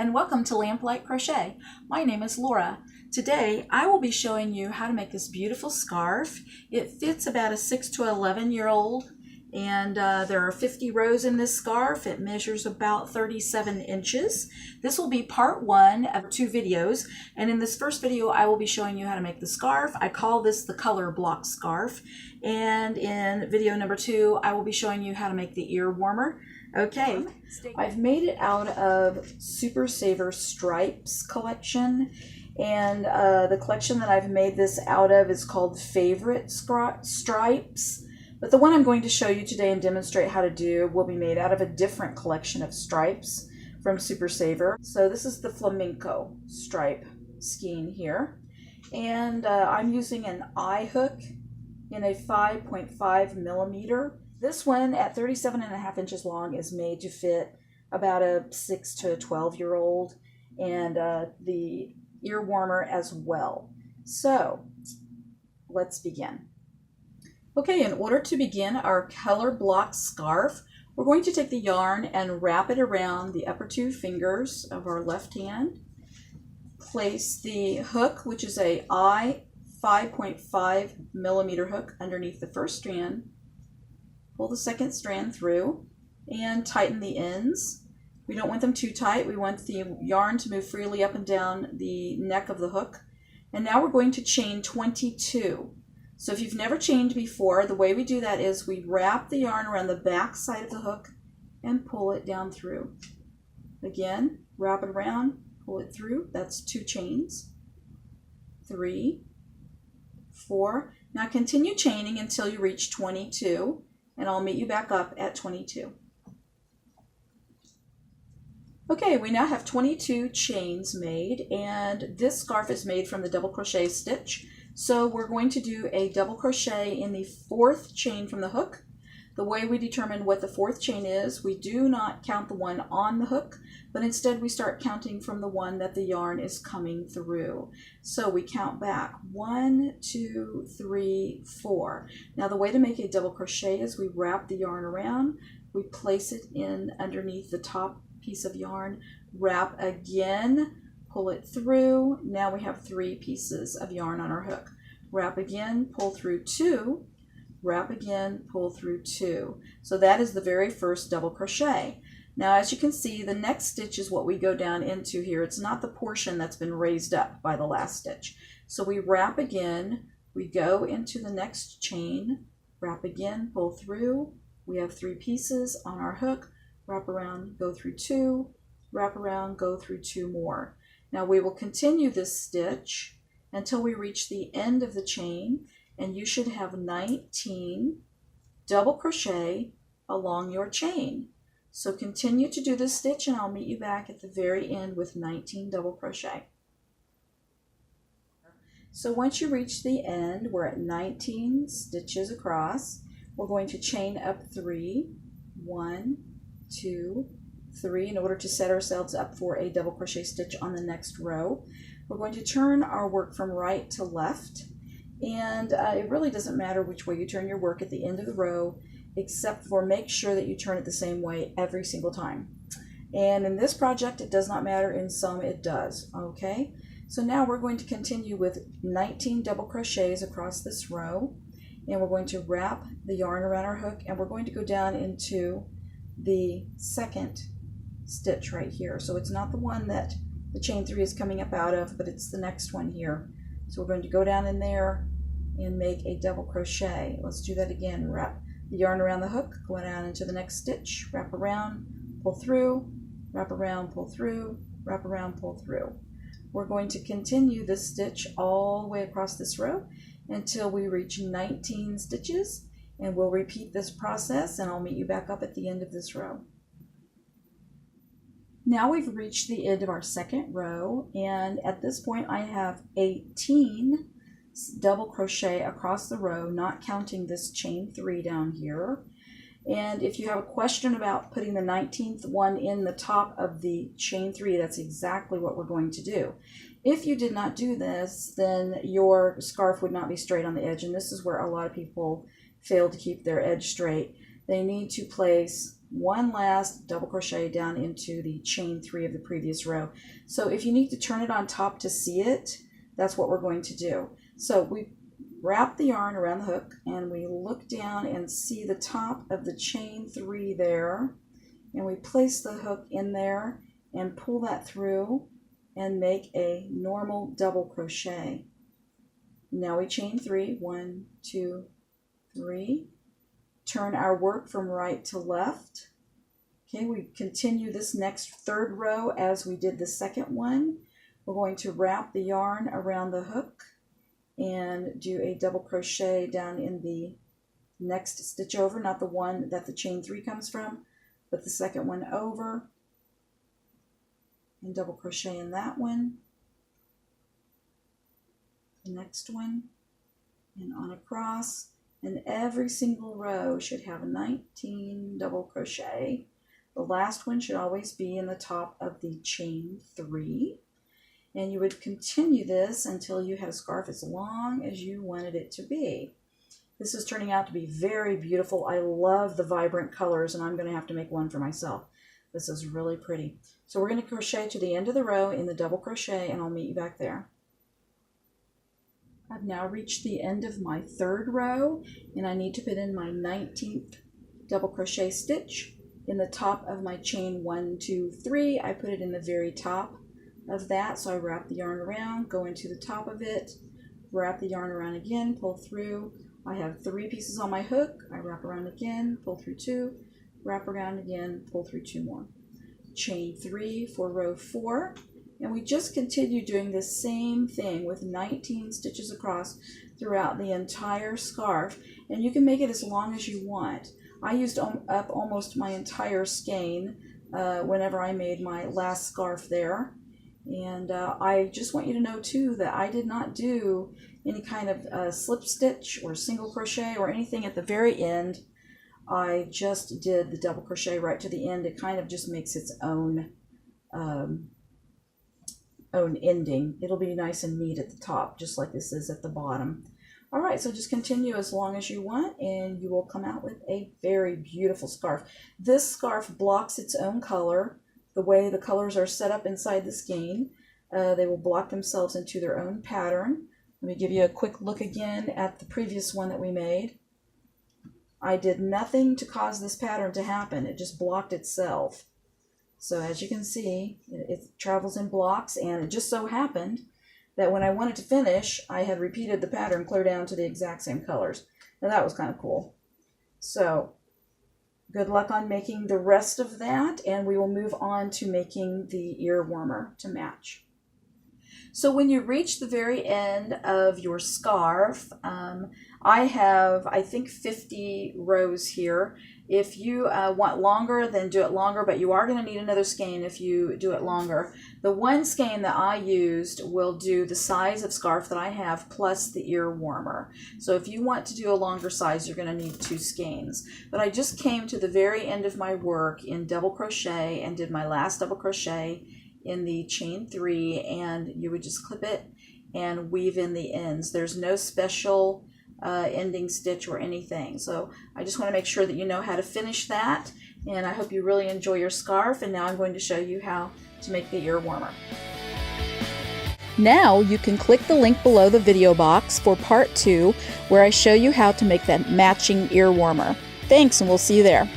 and welcome to Lamplight Crochet. My name is Laura. Today I will be showing you how to make this beautiful scarf. It fits about a 6 to 11-year-old, and there are 50 rows in this scarf. It measures about 37 inches. This will be part one of 2 videos, and in this first video I will be showing you how to make the scarf. I call this the color block scarf, and in video number 2 I will be showing you how to make the ear warmer. Okay, I've made it out of Super Saver Stripes collection, and the collection that I've made this out of is called Favorite Stripes. But the one I'm going to show you today and demonstrate how to do will be made out of a different collection of stripes from Super Saver. So this is the flamenco stripe skein here, and I'm using an eye hook in a 5.5 millimeter. This one at 37.5 inches long is made to fit about a 6 to 12-year-old, and the ear warmer as well. So let's begin. Okay, in order to begin our color block scarf, we're going to take the yarn and wrap it around the upper 2 fingers of our left hand. Place the hook, which is a I 5.5 millimeter hook, underneath the first strand. Pull the second strand through and tighten the ends. We don't want them too tight. We want the yarn to move freely up and down the neck of the hook. And now we're going to chain 22. So if you've never chained before, the way we do that is we wrap the yarn around the back side of the hook and pull it down through. Again, wrap it around, pull it through. That's 2 chains. 3, 4. Now continue chaining until you reach 22. And I'll meet you back up at 22. Okay, we now have 22 chains made, and this scarf is made from the double crochet stitch. So we're going to do a double crochet in the 4th chain from the hook. The way we determine what the 4th chain is, we do not count the one on the hook, but instead we start counting from the one that the yarn is coming through. So we count back 1, 2, 3, 4. Now the way to make a double crochet is we wrap the yarn around, we place it in underneath the top piece of yarn, wrap again, pull it through. Now we have 3 pieces of yarn on our hook. Wrap again, pull through 2, wrap again, pull through 2. So that is the very first double crochet. Now as you can see, the next stitch is what we go down into here. It's not the portion that's been raised up by the last stitch. So we wrap again, we go into the next chain, wrap again, pull through. We have 3 pieces on our hook, wrap around, go through 2, wrap around, go through 2 more. Now we will continue this stitch until we reach the end of the chain, and you should have 19 double crochet along your chain. So continue to do this stitch, and I'll meet you back at the very end with 19 double crochet. So once you reach the end, we're at 19 stitches across. We're going to chain up 3, 1, 2, 3 in order to set ourselves up for a double crochet stitch on the next row. We're going to turn our work from right to left. And it really doesn't matter which way you turn your work at the end of the row, except for make sure that you turn it the same way every single time. And in this project, it does not matter. In some, it does. Okay, so now we're going to continue with 19 double crochets across this row, and we're going to wrap the yarn around our hook, and we're going to go down into the second stitch right here. So it's not the one that the chain 3 is coming up out of, but it's the next one here. So we're going to go down in there and make a double crochet. Let's do that again. Wrap the yarn around the hook, go down into the next stitch, wrap around, pull through, wrap around, pull through, wrap around, pull through. We're going to continue this stitch all the way across this row until we reach 19 stitches, and we'll repeat this process, and I'll meet you back up at the end of this row. Now we've reached the end of our second row, and at this point I have 18 double crochet across the row, not counting this chain 3 down here. And if you have a question about putting the 19th one in the top of the chain 3, that's exactly what we're going to do. If you did not do this, then your scarf would not be straight on the edge, and this is where a lot of people fail to keep their edge straight. They need to place one last double crochet down into the chain 3 of the previous row. So if you need to turn it on top to see it, that's what we're going to do. So we wrap the yarn around the hook and we look down and see the top of the chain 3 there, and we place the hook in there and pull that through and make a normal double crochet. Now we chain 3, 1, 2, 3. Turn our work from right to left. Okay, we continue this next third row as we did the second one. We're going to wrap the yarn around the hook and do a double crochet down in the next stitch over, not the one that the chain 3 comes from, but the second one over, and double crochet in that one, the next one, and on across. And every single row should have 19 double crochet. The last one should always be in the top of the chain 3. And you would continue this until you had a scarf as long as you wanted it to be. This is turning out to be very beautiful. I love the vibrant colors, and I'm going to have to make one for myself. This is really pretty. So we're going to crochet to the end of the row in the double crochet, and I'll meet you back there. I've now reached the end of my third row, and I need to put in my 19th double crochet stitch in the top of my chain 1, 2, 3. I put it in the very top of that, so I wrap the yarn around, go into the top of it, wrap the yarn around again, pull through. I have 3 pieces on my hook. I wrap around again, pull through 2, wrap around again, pull through 2 more. Chain 3 for row 4. And we just continue doing the same thing with 19 stitches across throughout the entire scarf. And you can make it as long as you want. I used up almost my entire skein whenever I made my last scarf there. And I just want you to know too that I did not do any kind of slip stitch or single crochet or anything at the very end. I just did the double crochet right to the end. It kind of just makes its own ending. It'll be nice and neat at the top, just like this is at the bottom. All right, so just continue as long as you want, and you will come out with a very beautiful scarf. This scarf blocks its own color. The way the colors are set up inside the skein, they will block themselves into their own pattern. Let me give you a quick look again at the previous one that we made. I did nothing to cause this pattern to happen. It just blocked itself. So as you can see, it travels in blocks, and it just so happened that when I wanted to finish, I had repeated the pattern clear down to the exact same colors. Now that was kind of cool. So good luck on making the rest of that, and we will move on to making the ear warmer to match. So when you reach the very end of your scarf, I have, I think, 50 rows here. If you want longer, then do it longer, but you are going to need another skein if you do it longer. The one skein that I used will do the size of scarf that I have plus the ear warmer. So if you want to do a longer size, you're going to need 2 skeins. But I just came to the very end of my work in double crochet and did my last double crochet in the chain 3, and you would just clip it and weave in the ends. There's no special ending stitch or anything. So I just want to make sure that you know how to finish that, and I hope you really enjoy your scarf. And now I'm going to show you how to make the ear warmer. Now you can click the link below the video box for part 2, where I show you how to make that matching ear warmer. Thanks, and we'll see you there.